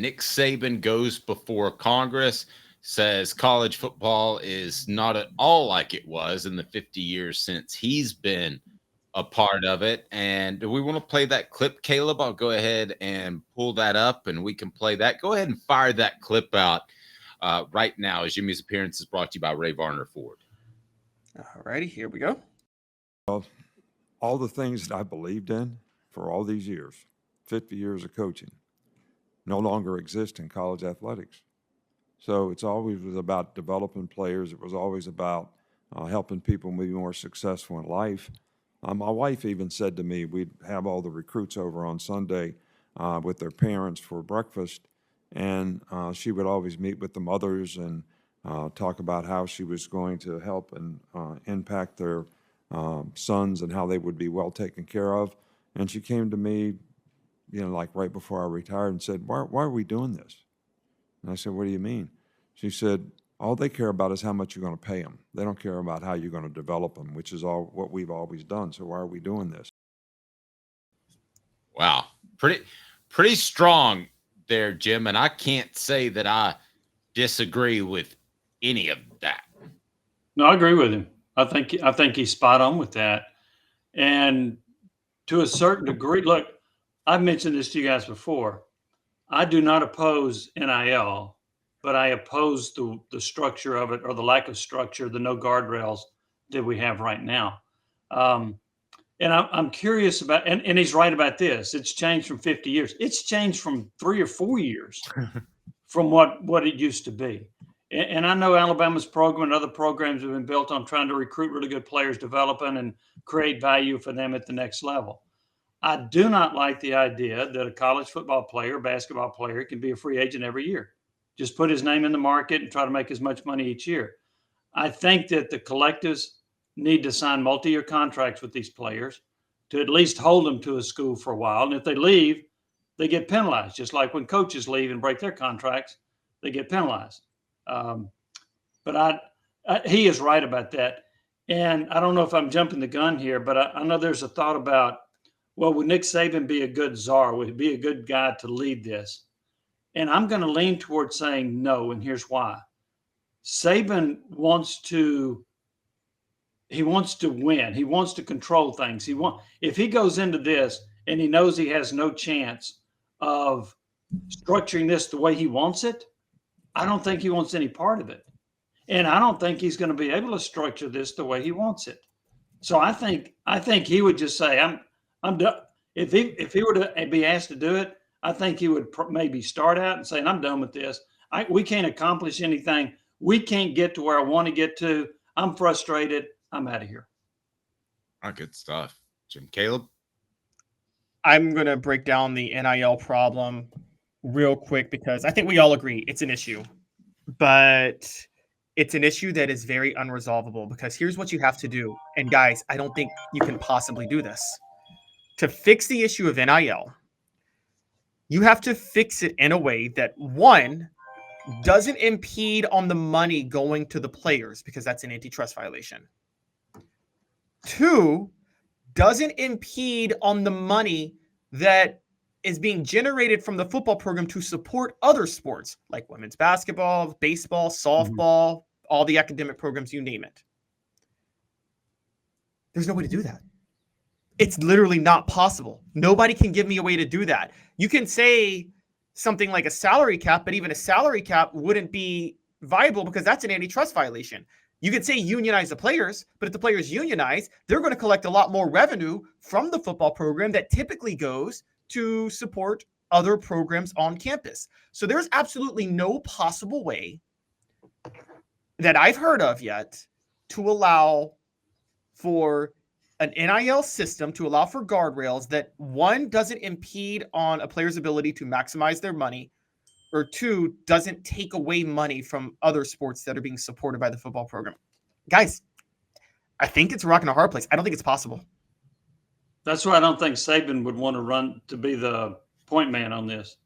Nick Saban goes before Congress, says college football is not at all like it was in the 50 years since he's been a part of it. And do we want to play that clip, Caleb? I'll go ahead and pull that up and we can play that. Go ahead and fire that clip out right now, as Jimmy's appearance is brought to you by Ray Varner Ford. All righty, here we go. All the things that I believed in for all these years, 50 years of coaching, no longer exist in college athletics. So it's always was about developing players. It was always about helping people be more successful in life. My wife even said to me, we'd have all the recruits over on Sunday with their parents for breakfast, and she would always meet with the mothers and talk about how she was going to help and impact their sons and how they would be well taken care of. And she came to me, like right before I retired and said, why are we doing this? And I said, what do you mean? She said, all they care about is how much you're going to pay them. They don't care about how you're going to develop them, which is all what we've always done. So why are we doing this? Wow. Pretty strong there, Jim. And I can't say that I disagree with any of that. No, I agree with him. I think he's spot on with that. And to a certain degree, look, I've mentioned this to you guys before. I do not oppose NIL, but I oppose the structure of it, or the lack of structure, the no guardrails that we have right now. And I'm curious about, and he's right about this. It's changed from 50 years. It's changed from 3 or 4 years from what it used to be. And I know Alabama's program and other programs have been built on trying to recruit really good players, developing and create value for them at the next level. I do not like the idea that a college football player, basketball player, can be a free agent every year. Just put his name in the market and try to make as much money each year. I think that the collectives need to sign multi-year contracts with these players to at least hold them to a school for a while. And if they leave, they get penalized, just like when coaches leave and break their contracts, they get penalized. But he is right about that. And I don't know if I'm jumping the gun here, but I know there's a thought about, well, would Nick Saban be a good czar? Would he be a good guy to lead this? And I'm going to lean towards saying no, and here's why. Saban wants to win. He wants to control things. If he goes into this and he knows he has no chance of structuring this the way he wants it, I don't think he wants any part of it. And I don't think he's going to be able to structure this the way he wants it. So I think he would just say, I'm done. If he were to be asked to do it, I think he would maybe start out and say, I'm done with this. We can't accomplish anything. We can't get to where I want to get to. I'm frustrated. I'm out of here. Oh, good stuff. Jim, Caleb? I'm going to break down the NIL problem real quick because I think we all agree it's an issue. But it's an issue that is very unresolvable because here's what you have to do. And guys, I don't think you can possibly do this. To fix the issue of NIL, you have to fix it in a way that, one, doesn't impede on the money going to the players because that's an antitrust violation. Two, doesn't impede on the money that is being generated from the football program to support other sports like women's basketball, baseball, softball, all the academic programs, you name it. There's no way to do that. It's literally not possible. Nobody can give me a way to do that. You can say something like a salary cap, but even a salary cap wouldn't be viable because that's an antitrust violation. You could say unionize the players, but if the players unionize, they're going to collect a lot more revenue from the football program that typically goes to support other programs on campus. So there's absolutely no possible way that I've heard of yet to allow for an NIL system, to allow for guardrails that, one, doesn't impede on a player's ability to maximize their money, or two, doesn't take away money from other sports that are being supported by the football program. Guys, I think it's a rock and a hard place. I don't think it's possible. That's why I don't think Saban would want to run to be the point man on this.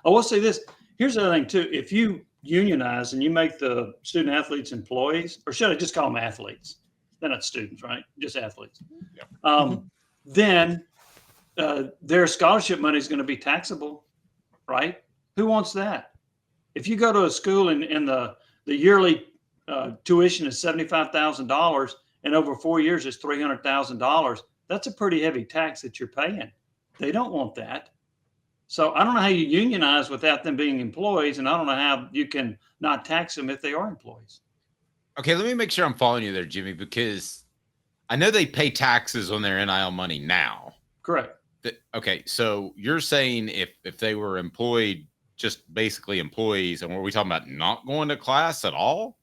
I will say this. Here's the other thing, too. If you unionize and you make the student athletes employees, or should I just call them athletes? They're not students, right? Just athletes. Yeah. Then their scholarship money is going to be taxable, right? Who wants that? If you go to a school and the yearly tuition is $75,000 and over 4 years it's $300,000, that's a pretty heavy tax that you're paying. They don't want that. So I don't know how you unionize without them being employees, and I don't know how you can not tax them if they are employees. Okay, let me make sure I'm following you there, Jimmy, because I know they pay taxes on their NIL money now. Correct. Okay, so you're saying if they were employed, just basically employees, and were we talking about not going to class at all?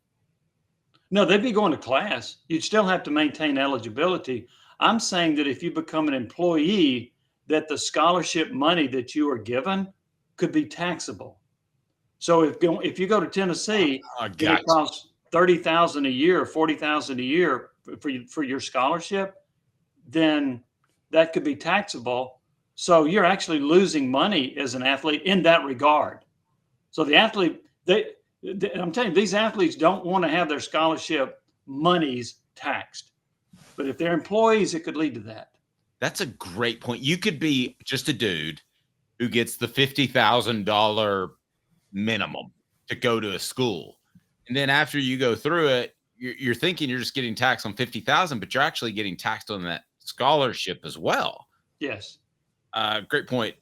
No, they'd be going to class. You'd still have to maintain eligibility. I'm saying that if you become an employee, that the scholarship money that you are given could be taxable. So if you go to Tennessee, it costs $30,000 a year or $40,000 a year for your scholarship, then that could be taxable. So you're actually losing money as an athlete in that regard. So the athlete, I'm telling you, these athletes don't want to have their scholarship monies taxed. But if they're employees, it could lead to that. That's a great point. You could be just a dude who gets the $50,000 minimum to go to a school. And then after you go through it, you're thinking you're just getting taxed on $50,000, but you're actually getting taxed on that scholarship as well. Yes. Great point.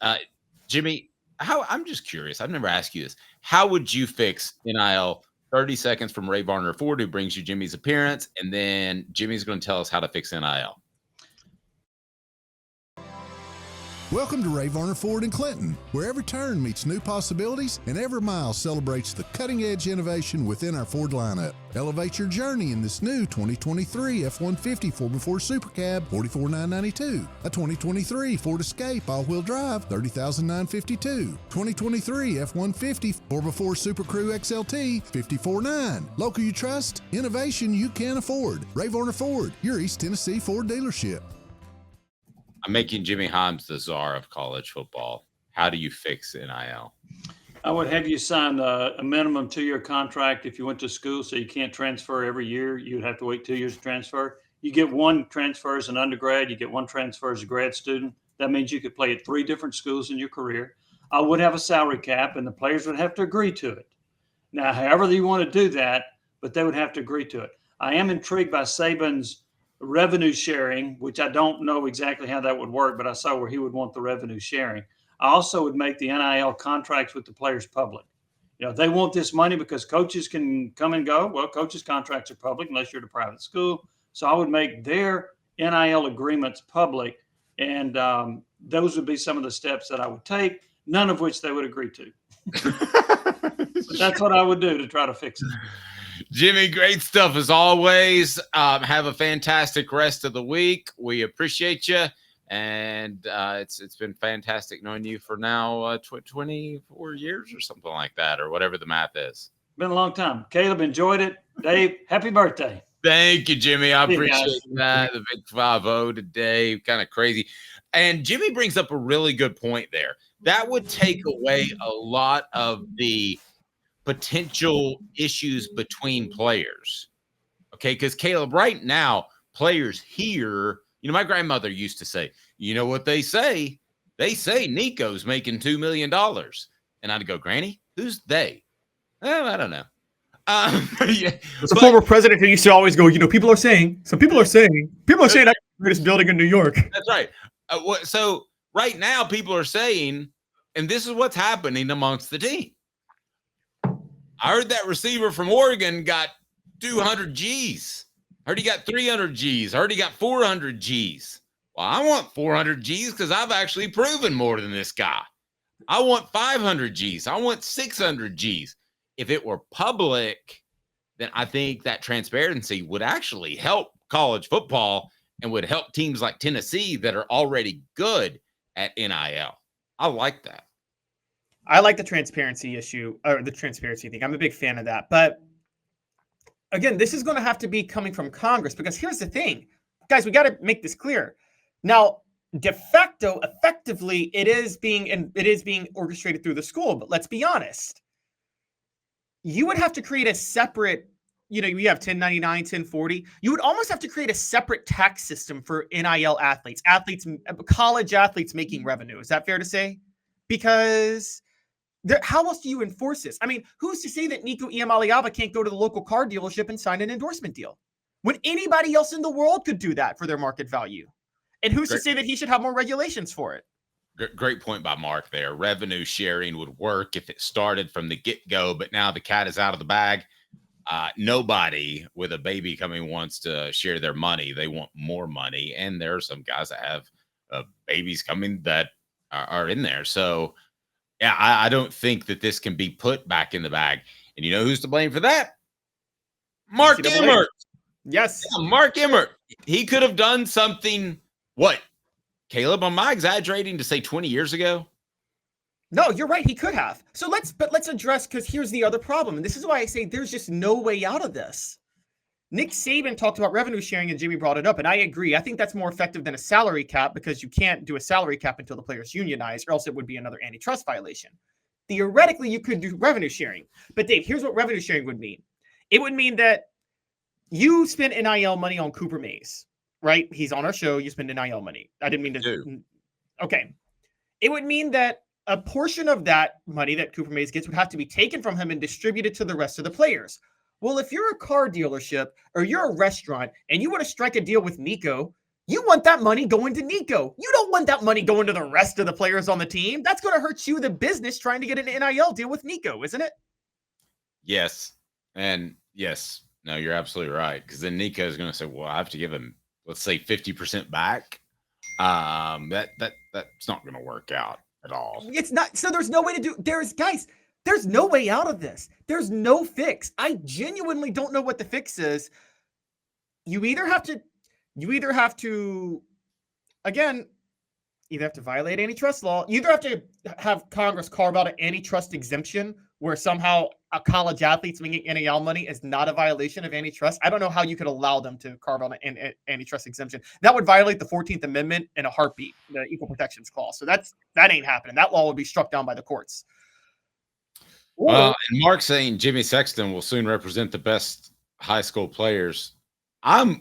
Jimmy, I'm just curious. I've never asked you this. How would you fix NIL? 30 seconds from Ray Varner Ford, who brings you Jimmy's appearance. And then Jimmy's going to tell us how to fix NIL. Welcome to Ray Varner Ford in Clinton, where every turn meets new possibilities and every mile celebrates the cutting-edge innovation within our Ford lineup. Elevate your journey in this new 2023 F-150 4x4 Super Cab, $44,992. A 2023 Ford Escape all-wheel drive, $30,952. 2023 F-150 4x4 Super Crew XLT, $54,900. Local you trust, innovation you can afford. Ray Varner Ford, your East Tennessee Ford dealership. I'm making Jimmy Himes the czar of college football. How do you fix NIL? I would have you sign a minimum 2-year contract if you went to school, so you can't transfer every year. You'd have to wait 2 years to transfer. You get one transfer as an undergrad. You get one transfer as a grad student. That means you could play at 3 different schools in your career. I would have a salary cap, and the players would have to agree to it. Now, however you want to do that, but they would have to agree to it. I am intrigued by Saban's revenue sharing, which I don't know exactly how that would work, but I saw where he would want the revenue sharing. I also would make the NIL contracts with the players public. They want this money because coaches can come and go. Well, coaches' contracts are public unless you're at a private school. So I would make their NIL agreements public, and those would be some of the steps that I would take, none of which they would agree to. But that's what I would do to try to fix it. Jimmy, great stuff as always. Have a fantastic rest of the week. We appreciate you. And it's been fantastic knowing you for now 24 years or something like that, or whatever the math is. Been a long time. Caleb, enjoyed it. Dave, happy birthday. Thank you, Jimmy. I appreciate that. The big 5-0 today. Kind of crazy. And Jimmy brings up a really good point there. That would take away a lot of the potential issues between players. Okay, because Caleb, right now, players here, my grandmother used to say, you know what they say? They say Nico's making $2 million. And I'd go, Granny, who's they? I don't know. Yeah, it's a former president who used to always go, people are saying that's the greatest building in New York. That's right. So right now, people are saying, and this is what's happening amongst the team. I heard that receiver from Oregon got 200 G's. I heard he got 300 G's. I heard he got 400 G's. Well, I want 400 G's because I've actually proven more than this guy. I want 500 G's. I want 600 G's. If it were public, then I think that transparency would actually help college football and would help teams like Tennessee that are already good at NIL. I like that. I like the transparency issue, or the transparency thing. I'm a big fan of that. But again, this is going to have to be coming from Congress, because here's the thing, guys, we got to make this clear. Now, de facto, effectively, it is being orchestrated through the school. But let's be honest. You would have to create a separate, you have 1099, 1040. You would almost have to create a separate tax system for NIL athletes, college athletes making revenue. Is that fair to say? Because How else do you enforce this? I mean, who's to say that Nico Iamaleava can't go to the local car dealership and sign an endorsement deal when anybody else in the world could do that for their market value? And who's to say that he should have more regulations for it? Great point by Mark there. Revenue sharing would work if it started from the get-go, but now the cat is out of the bag. Nobody with a baby coming wants to share their money. They want more money. And there are some guys that have babies coming that are in there. So, yeah, I don't think that this can be put back in the bag. And you know who's to blame for that? Mark Emmert. Yes. Yeah, Mark Emmert. He could have done something. What, Caleb? Am I exaggerating to say 20 years ago? No, you're right. He could have. So let's address, because here's the other problem. And this is why I say there's just no way out of this. Nick Saban talked about revenue sharing and Jimmy brought it up. And I agree. I think that's more effective than a salary cap, because you can't do a salary cap until the players unionize, or else it would be another antitrust violation. Theoretically, you could do revenue sharing. But Dave, here's what revenue sharing would mean. It would mean that you spend NIL money on Cooper Mays, right? He's on our show. You spend NIL money. I didn't mean to. Okay. It would mean that a portion of that money that Cooper Mays gets would have to be taken from him and distributed to the rest of the players. Well, if you're a car dealership or you're a restaurant and you want to strike a deal with Nico, you want that money going to Nico. You don't want that money going to the rest of the players on the team. That's going to hurt you, the business, trying to get an NIL deal with Nico, isn't it? Yes. And yes. No, you're absolutely right. Because then Nico is going to say, well, I have to give him, let's say, 50% back. That's not going to work out at all. It's not. So there's no way to do. There's no way out of this. There's no fix. I genuinely don't know what the fix is. You either have to violate antitrust law. You either have to have Congress carve out an antitrust exemption where somehow a college athlete's making NIL money is not a violation of antitrust. I don't know how you could allow them to carve out an antitrust exemption. That would violate the 14th Amendment in a heartbeat, the Equal Protections Clause. So that ain't happening. That law would be struck down by the courts. And Mark saying Jimmy Sexton will soon represent the best high school players. I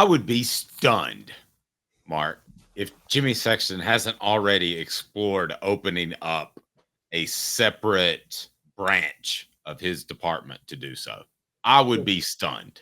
would be stunned, Mark, if Jimmy Sexton hasn't already explored opening up a separate branch of his department to do so. I would be stunned.